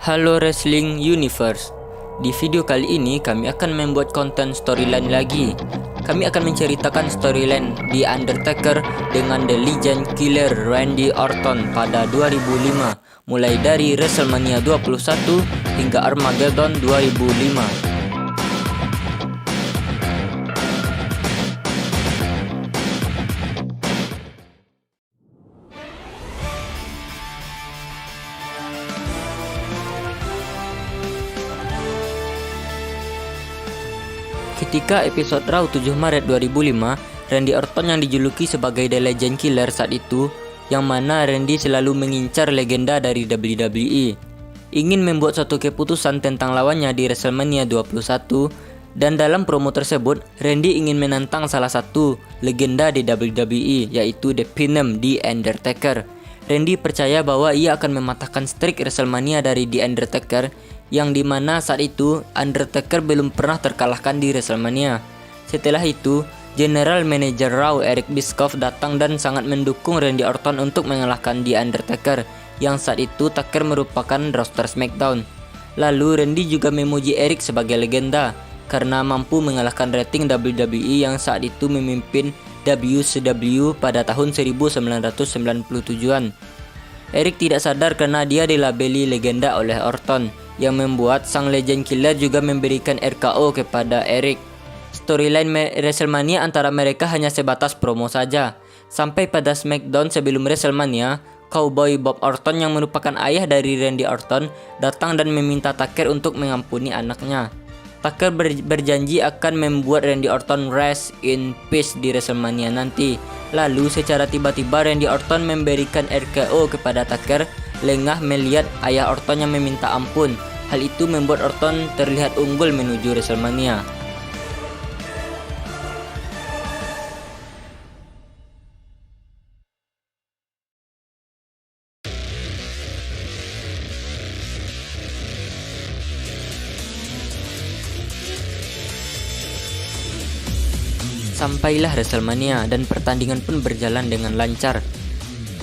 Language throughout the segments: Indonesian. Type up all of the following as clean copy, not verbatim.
Halo Wrestling Universe. Di video kali ini kami akan membuat konten storyline lagi. Kami akan menceritakan storyline The Undertaker dengan The Legend Killer Randy Orton pada 2005, mulai dari WrestleMania 21 hingga Armageddon 2005. Ketika episode Raw 7 Maret 2005, Randy Orton yang dijuluki sebagai The Legend Killer saat itu, yang mana Randy selalu mengincar legenda dari WWE, ingin membuat suatu keputusan tentang lawannya di WrestleMania 21, dan dalam promo tersebut, Randy ingin menantang salah satu legenda di WWE, yaitu The Phenom The Undertaker. Randy percaya bahwa ia akan mematahkan streak WrestleMania dari The Undertaker, yang dimana saat itu Undertaker belum pernah terkalahkan di WrestleMania. Setelah itu, General Manager Raw Eric Bischoff datang dan sangat mendukung Randy Orton untuk mengalahkan The Undertaker, yang saat itu Taker merupakan roster SmackDown. Lalu Randy juga memuji Eric sebagai legenda karena mampu mengalahkan rating WWE yang saat itu memimpin WCW pada tahun 1997-an. Eric tidak sadar karena dia dilabeli legenda oleh Orton, yang membuat sang Legend Killer juga memberikan RKO kepada Eric. Storyline WrestleMania antara mereka hanya sebatas promo saja. Sampai pada SmackDown sebelum WrestleMania, Cowboy Bob Orton yang merupakan ayah dari Randy Orton datang dan meminta Taker untuk mengampuni anaknya. Taker berjanji akan membuat Randy Orton rest in peace di WrestleMania nanti. Lalu secara tiba-tiba Randy Orton memberikan RKO kepada Taker, lengah melihat ayah Orton yang meminta ampun. Hal itu membuat Orton terlihat unggul menuju WrestleMania. Sampailah WrestleMania dan pertandingan pun berjalan dengan lancar.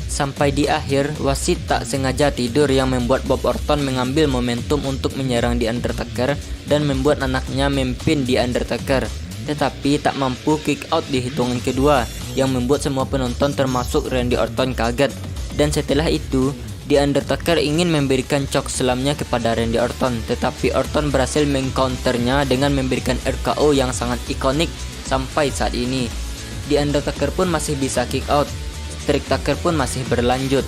Sampai di akhir, wasit tak sengaja tidur yang membuat Bob Orton mengambil momentum untuk menyerang The Undertaker dan membuat anaknya memimpin The Undertaker. Tetapi tak mampu kick out di hitungan kedua yang membuat semua penonton termasuk Randy Orton kaget. Dan setelah itu, The Undertaker ingin memberikan choke slamnya kepada Randy Orton, tetapi Orton berhasil mengcounternya dengan memberikan RKO yang sangat ikonik sampai saat ini. The Undertaker pun masih bisa kick out. Streak Taker pun masih berlanjut.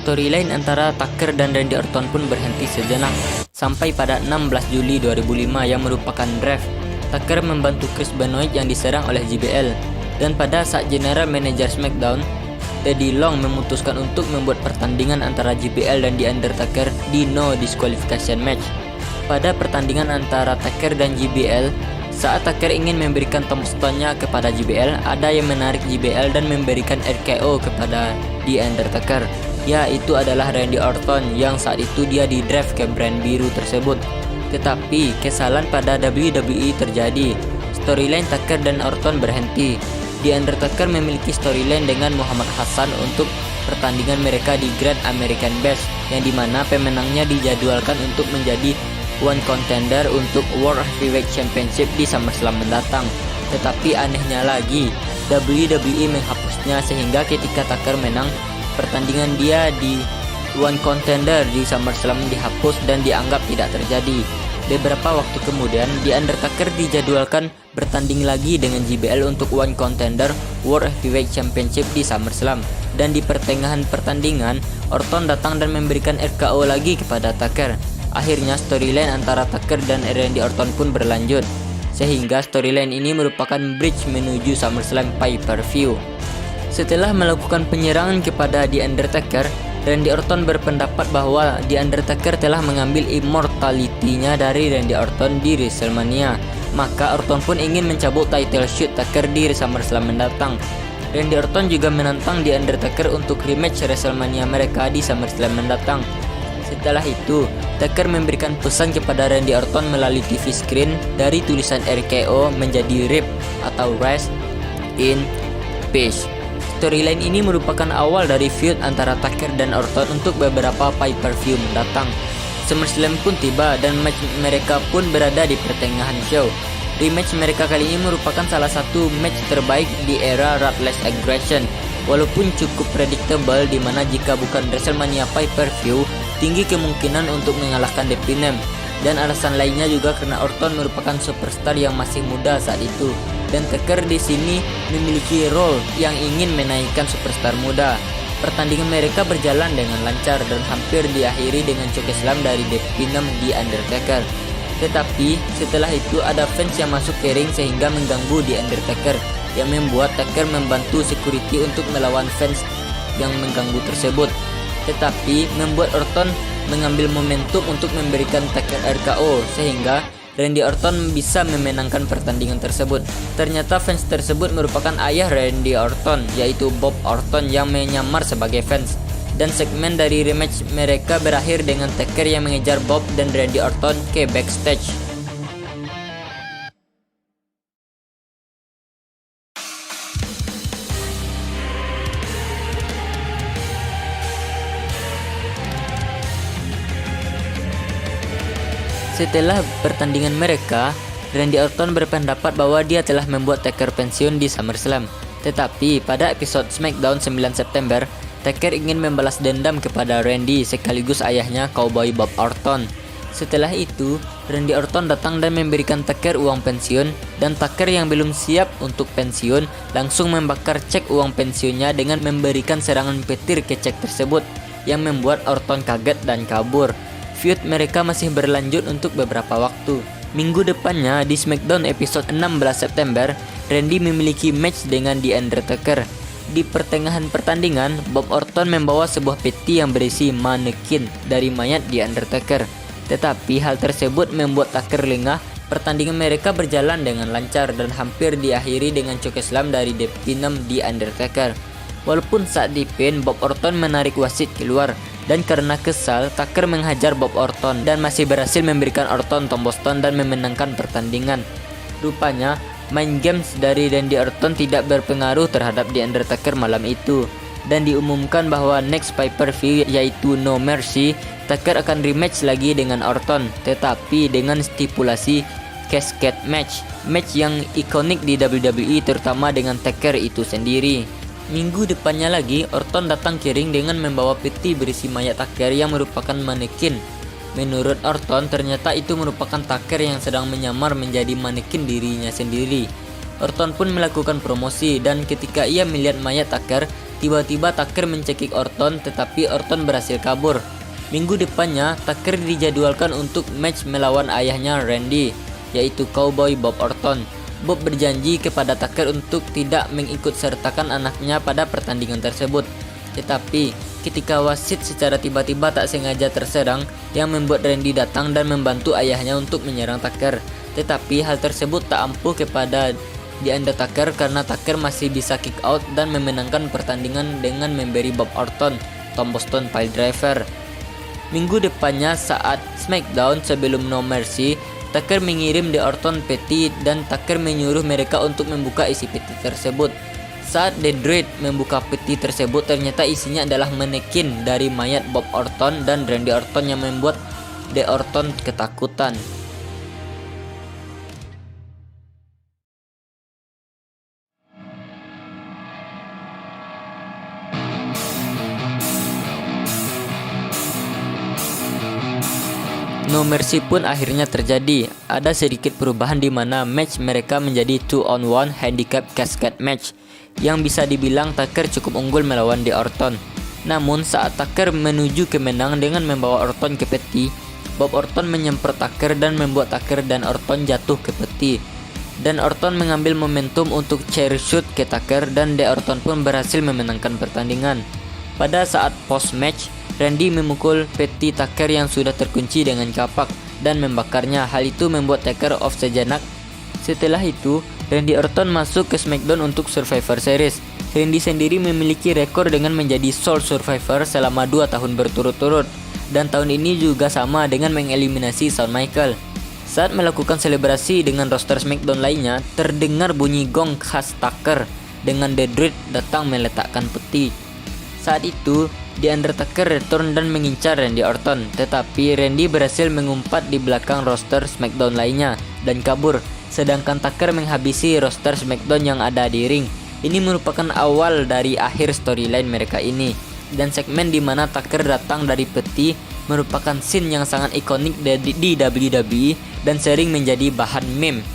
Storyline antara Taker dan Randy Orton pun berhenti sejenak sampai pada 16 Juli 2005 yang merupakan draft. Taker membantu Chris Benoit yang diserang oleh JBL, dan pada saat General Manager SmackDown, Teddy Long memutuskan untuk membuat pertandingan antara JBL dan The Undertaker di no disqualification match. Pada pertandingan antara Taker dan JBL, saat Taker ingin memberikan tombstone-nya kepada JBL, ada yang menarik JBL dan memberikan RKO kepada The Undertaker. Ya, itu adalah Randy Orton yang saat itu dia di draft ke brand biru tersebut. Tetapi kesalahan pada WWE terjadi. Storyline Taker dan Orton berhenti. The Undertaker memiliki storyline dengan Muhammad Hassan untuk pertandingan mereka di Grand American Bash, yang dimana pemenangnya dijadwalkan untuk menjadi one contender untuk World Heavyweight Championship di SummerSlam mendatang. Tetapi anehnya lagi, WWE menghapusnya sehingga ketika Taker menang, pertandingan dia di One Contender di SummerSlam dihapus dan dianggap tidak terjadi. Beberapa waktu kemudian, The Undertaker dijadwalkan bertanding lagi dengan JBL untuk One Contender World Heavyweight Championship di SummerSlam. Dan di pertengahan pertandingan, Orton datang dan memberikan RKO lagi kepada Taker. Akhirnya storyline antara Taker dan Randy Orton pun berlanjut, sehingga storyline ini merupakan bridge menuju SummerSlam pay-per-view. Setelah melakukan penyerangan kepada The Undertaker, Randy Orton berpendapat bahwa The Undertaker telah mengambil immortality-nya dari Randy Orton di WrestleMania. Maka Orton pun ingin mencabut title shot Taker di SummerSlam mendatang. Randy Orton juga menantang The Undertaker untuk rematch WrestleMania mereka di SummerSlam mendatang. Setelah itu, Taker memberikan pesan kepada Randy Orton melalui TV screen dari tulisan RKO menjadi RIP atau Rest in Peace. Storyline ini merupakan awal dari feud antara Taker dan Orton untuk beberapa pay-per-view mendatang. SummerSlam pun tiba dan match mereka pun berada di pertengahan show. Rematch mereka kali ini merupakan salah satu match terbaik di era Ruthless Aggression. Walaupun cukup predictable di mana jika bukan WrestleMania pay-per-view, tinggi kemungkinan untuk mengalahkan The Pinem. Dan alasan lainnya juga karena Orton merupakan superstar yang masih muda saat itu. Dan Taker di sini memiliki role yang ingin menaikkan superstar muda. Pertandingan mereka berjalan dengan lancar dan hampir diakhiri dengan chokeslam dari The Pinem di Undertaker. Tetapi setelah itu ada fans yang masuk ke ring sehingga mengganggu The Undertaker, yang membuat Taker membantu security untuk melawan fans yang mengganggu tersebut. Tetapi membuat Orton mengambil momentum untuk memberikan Taker RKO sehingga Randy Orton bisa memenangkan pertandingan tersebut. Ternyata fans tersebut merupakan ayah Randy Orton, yaitu Bob Orton yang menyamar sebagai fans. Dan segmen dari rematch mereka berakhir dengan Taker yang mengejar Bob dan Randy Orton ke backstage. Setelah pertandingan mereka, Randy Orton berpendapat bahwa dia telah membuat Taker pensiun di SummerSlam. Tetapi pada episode SmackDown 9 September, Taker ingin membalas dendam kepada Randy sekaligus ayahnya Cowboy Bob Orton. Setelah itu, Randy Orton datang dan memberikan Taker uang pensiun, dan Taker yang belum siap untuk pensiun langsung membakar cek uang pensiunnya dengan memberikan serangan petir ke cek tersebut, yang membuat Orton kaget dan kabur. Feud mereka masih berlanjut untuk beberapa waktu. Minggu depannya di SmackDown episode 16 September, Randy memiliki match dengan The Undertaker. Di pertengahan pertandingan, Bob Orton membawa sebuah peti yang berisi manekin dari mayat The Undertaker. Tetapi hal tersebut membuat Taker lengah. Pertandingan mereka berjalan dengan lancar dan hampir diakhiri dengan chokeslam dari The Pinem The Undertaker. Walaupun saat dipin, Bob Orton menarik wasit keluar. Dan karena kesal, Taker menghajar Bob Orton dan masih berhasil memberikan Orton tombstone dan memenangkan pertandingan. Rupanya, mind games dari Randy Orton tidak berpengaruh terhadap The Undertaker malam itu. Dan diumumkan bahwa next pay-per-view yaitu No Mercy, Taker akan rematch lagi dengan Orton, tetapi dengan stipulasi casket match. Match yang ikonik di WWE terutama dengan Taker itu sendiri. Minggu depannya lagi, Orton datang ke ring dengan membawa peti berisi mayat Taker yang merupakan manekin. Menurut Orton, ternyata itu merupakan Taker yang sedang menyamar menjadi manekin dirinya sendiri. Orton pun melakukan promosi dan ketika ia melihat mayat Taker, tiba-tiba Taker mencekik Orton tetapi Orton berhasil kabur. Minggu depannya, Taker dijadwalkan untuk match melawan ayahnya Randy, yaitu Cowboy Bob Orton. Bob berjanji kepada Taker untuk tidak mengikut sertakan anaknya pada pertandingan tersebut. Tetapi ketika wasit secara tiba-tiba tak sengaja terserang, yang membuat Randy datang dan membantu ayahnya untuk menyerang Taker. Tetapi hal tersebut tak ampuh kepada The Undertaker karena Taker masih bisa kick out dan memenangkan pertandingan dengan memberi Bob Orton tombstone piledriver. Minggu depannya saat SmackDown sebelum No Mercy, Taker mengirim The Orton peti dan Taker menyuruh mereka untuk membuka isi peti tersebut. Saat The Druid membuka peti tersebut, ternyata isinya adalah manekin dari mayat Bob Orton dan Randy Orton yang membuat The Orton ketakutan. No Mercy pun akhirnya terjadi. Ada sedikit perubahan di mana match mereka menjadi 2-on-1 handicap casket match, yang bisa dibilang Taker cukup unggul melawan The Orton. Namun saat Taker menuju kemenangan dengan membawa Orton ke peti, Bob Orton menyemprot Taker dan membuat Taker dan Orton jatuh ke peti. Dan Orton mengambil momentum untuk chair shoot ke Taker dan The Orton pun berhasil memenangkan pertandingan. Pada saat post-match, Randy memukul peti Taker yang sudah terkunci dengan kapak dan membakarnya. Hal itu membuat Taker off sejenak. Setelah itu, Randy Orton masuk ke SmackDown untuk Survivor Series. Randy sendiri memiliki rekor dengan menjadi sole survivor selama 2 tahun berturut-turut, dan tahun ini juga sama dengan mengeliminasi Shawn Michaels. Saat melakukan selebrasi dengan roster SmackDown lainnya, terdengar bunyi gong khas Tucker dengan The Druid datang meletakkan peti. Saat itu, The Undertaker return dan mengincar Randy Orton, tetapi Randy berhasil mengumpat di belakang roster SmackDown lainnya dan kabur, sedangkan Tucker menghabisi roster SmackDown yang ada di ring. Ini merupakan awal dari akhir storyline mereka ini, dan segmen di mana Tucker datang dari peti merupakan scene yang sangat ikonik di WWE dan sering menjadi bahan meme.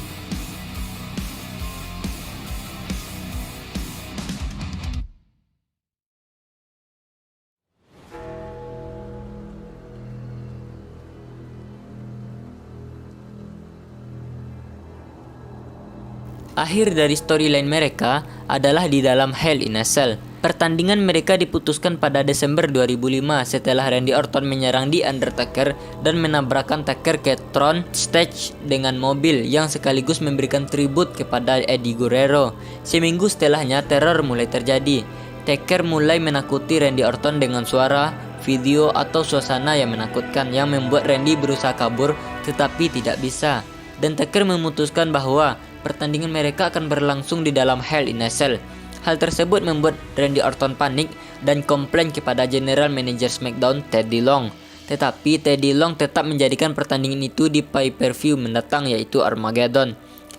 Akhir dari storyline mereka adalah di dalam Hell in a Cell. Pertandingan mereka diputuskan pada Desember 2005 setelah Randy Orton menyerang The Undertaker dan menabrakkan Taker ke throne stage dengan mobil yang sekaligus memberikan tribut kepada Eddie Guerrero. Seminggu setelahnya teror mulai terjadi. Taker mulai menakuti Randy Orton dengan suara, video, atau suasana yang menakutkan yang membuat Randy berusaha kabur tetapi tidak bisa. Dan Taker memutuskan bahwa pertandingan mereka akan berlangsung di dalam Hell in a Cell. Hal tersebut membuat Randy Orton panik dan komplain kepada General Manager SmackDown Teddy Long. Tetapi Teddy Long tetap menjadikan pertandingan itu di pay-per-view mendatang, yaitu Armageddon.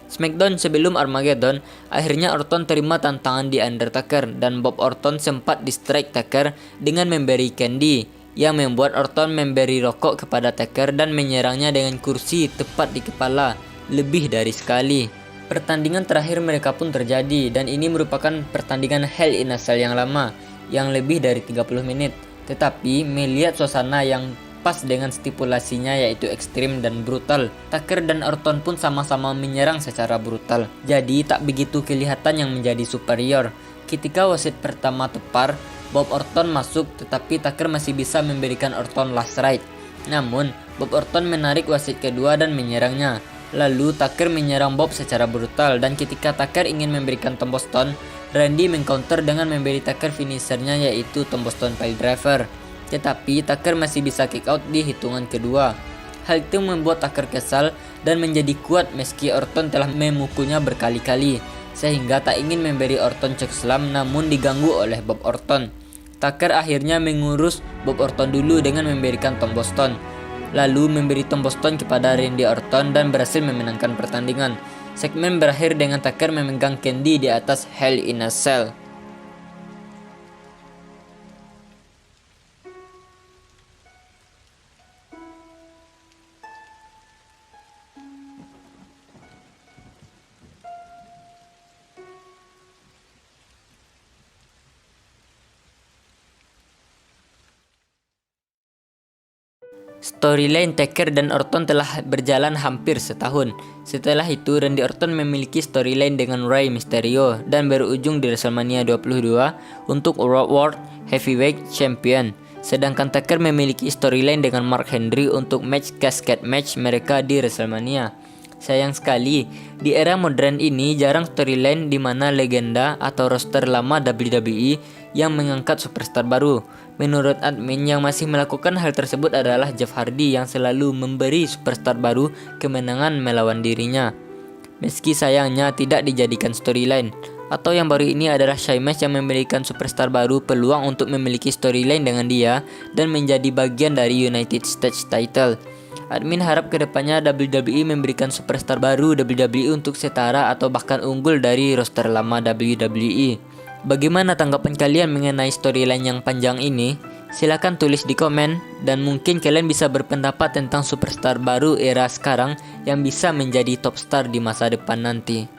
SmackDown sebelum Armageddon, akhirnya Orton terima tantangan The Undertaker dan Bob Orton sempat distract Taker dengan memberi candy, yang membuat Orton memberi rokok kepada Taker dan menyerangnya dengan kursi tepat di kepala lebih dari sekali. Pertandingan terakhir mereka pun terjadi, dan ini merupakan pertandingan Hell in a Cell yang lama, yang lebih dari 30 menit. Tetapi melihat suasana yang pas dengan stipulasinya, yaitu ekstrim dan brutal, Taker dan Orton pun sama-sama menyerang secara brutal. Jadi tak begitu kelihatan yang menjadi superior. Ketika wasit pertama tepar, Bob Orton masuk, tetapi Taker masih bisa memberikan Orton last ride. Namun, Bob Orton menarik wasit kedua dan menyerangnya. Lalu Taker menyerang Bob secara brutal, dan ketika Taker ingin memberikan tombstone, Randy mengcounter dengan memberi Taker finishernya, yaitu tombstone piledriver. Tetapi Taker masih bisa kick out di hitungan kedua. Hal itu membuat Taker kesal dan menjadi kuat meski Orton telah memukulnya berkali-kali, sehingga tak ingin memberi Orton chokeslam namun diganggu oleh Bob Orton. Taker akhirnya mengurus Bob Orton dulu dengan memberikan tombstone, lalu memberi tombstone kepada Randy Orton dan berhasil memenangkan pertandingan. Segmen berakhir dengan Taker memegang candy di atas Hell in a Cell. Storyline Taker dan Orton telah berjalan hampir setahun. Setelah itu, Randy Orton memiliki storyline dengan Rey Mysterio dan berujung di WrestleMania 22 untuk World Heavyweight Champion. Sedangkan Taker memiliki storyline dengan Mark Henry untuk match casket match mereka di WrestleMania. Sayang sekali, di era modern ini jarang storyline di mana legenda atau roster lama WWE yang mengangkat superstar baru. Menurut admin, yang masih melakukan hal tersebut adalah Jeff Hardy yang selalu memberi superstar baru kemenangan melawan dirinya, meski sayangnya tidak dijadikan storyline. Atau yang baru ini adalah Sheamus yang memberikan superstar baru peluang untuk memiliki storyline dengan dia dan menjadi bagian dari United States title. Admin harap kedepannya WWE memberikan superstar baru WWE untuk setara atau bahkan unggul dari roster lama WWE. Bagaimana tanggapan kalian mengenai storyline yang panjang ini? Silahkan tulis di komen, dan mungkin kalian bisa berpendapat tentang superstar baru era sekarang yang bisa menjadi top star di masa depan nanti.